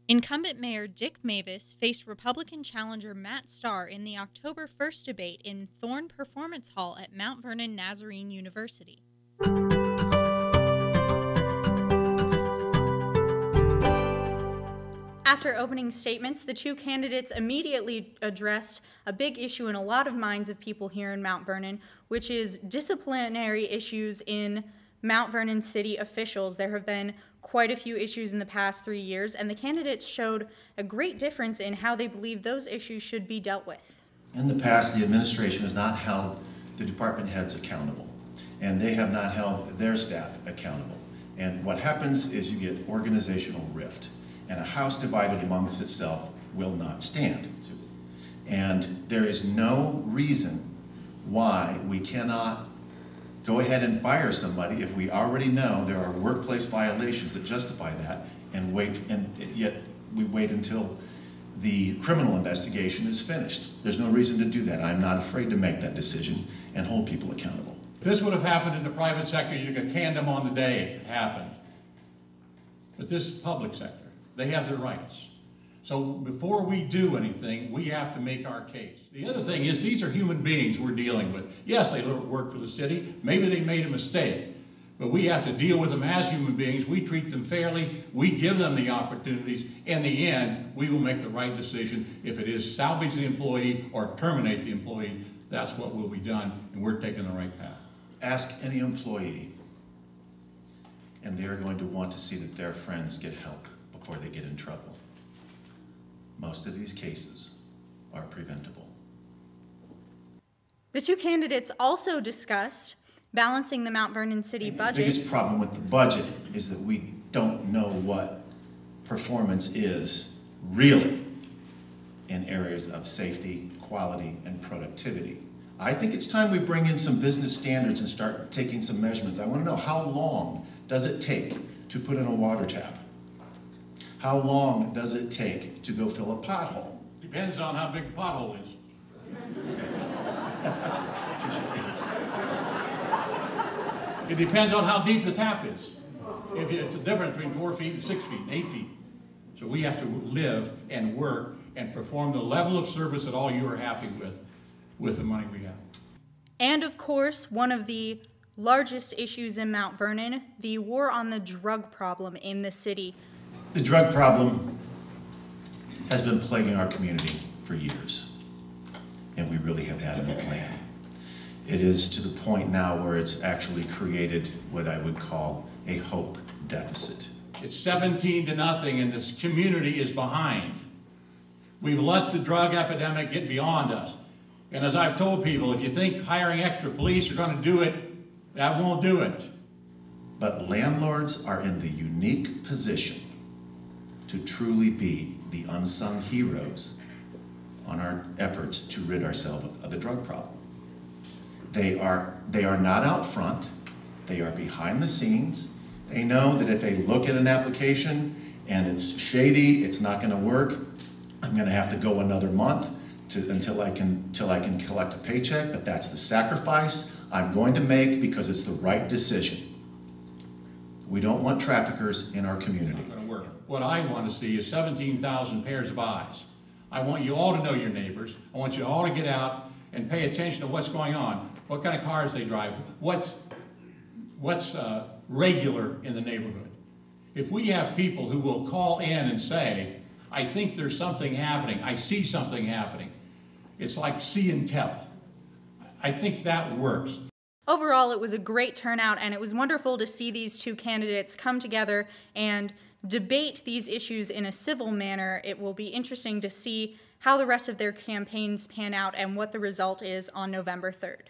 Incumbent Mayor Dick Mavis faced Republican challenger Matt Starr in the October 1st debate in Thorne Performance Hall at Mount Vernon Nazarene University. After opening statements, the two candidates immediately addressed a big issue in a lot of minds of people here in Mount Vernon, which is disciplinary issues in Mount Vernon city officials. There have been quite a few issues in the past 3 years, and the candidates showed a great difference in how they believe those issues should be dealt with. In the past, the administration has not held the department heads accountable, and they have not held their staff accountable. And what happens is you get organizational rift, and a house divided amongst itself will not stand. And there is no reason why we cannot go ahead and fire somebody if we already know there are workplace violations that justify that, and yet we wait until the criminal investigation is finished. There's no reason to do that. I'm not afraid to make that decision and hold people accountable. If this would have happened in the private sector, you could can them on the day it happened. But this is public sector. They have their rights. So before we do anything, we have to make our case. The other thing is, these are human beings we're dealing with. Yes, they work for the city. Maybe they made a mistake. But we have to deal with them as human beings. We treat them fairly. We give them the opportunities. In the end, we will make the right decision. If it is salvage the employee or terminate the employee, that's what will be done, and we're taking the right path. Ask any employee, and they're going to want to see that their friends get help before they get in trouble. Most of these cases are preventable. The two candidates also discussed balancing the Mount Vernon city budget. The biggest problem with the budget is that we don't know what performance is really in areas of safety, quality, and productivity. I think it's time we bring in some business standards and start taking some measurements. I want to know, how long does it take to put in a water tap? How long does it take to go fill a pothole? Depends on how big the pothole is. It depends on how deep the tap is. It's a difference between 4 feet and 6 feet and 8 feet. So we have to live and work and perform the level of service that all you are happy with the money we have. And of course, one of the largest issues in Mount Vernon, the war on the drug problem in the city. The drug problem has been plaguing our community for years, and we really have had a plan. It is to the point now where it's actually created what I would call a hope deficit. It's 17-0, and this community is behind. We've let the drug epidemic get beyond us. And as I've told people, if you think hiring extra police are going to do it, that won't do it. But landlords are in the unique position to truly be the unsung heroes on our efforts to rid ourselves of the drug problem. They are not out front. They are behind the scenes. They know that if they look at an application and it's shady, it's not going to work, I'm going to have to go another month until I can collect a paycheck, but that's the sacrifice I'm going to make because it's the right decision. We don't want traffickers in our community. It's not going to work. What I want to see is 17,000 pairs of eyes. I want you all to know your neighbors. I want you all to get out and pay attention to what's going on, what kind of cars they drive, what's regular in the neighborhood. If we have people who will call in and say, I think there's something happening, I see something happening, it's like see and tell. I think that works. Overall, it was a great turnout, and it was wonderful to see these two candidates come together and debate these issues in a civil manner. It will be interesting to see how the rest of their campaigns pan out and what the result is on November 3rd.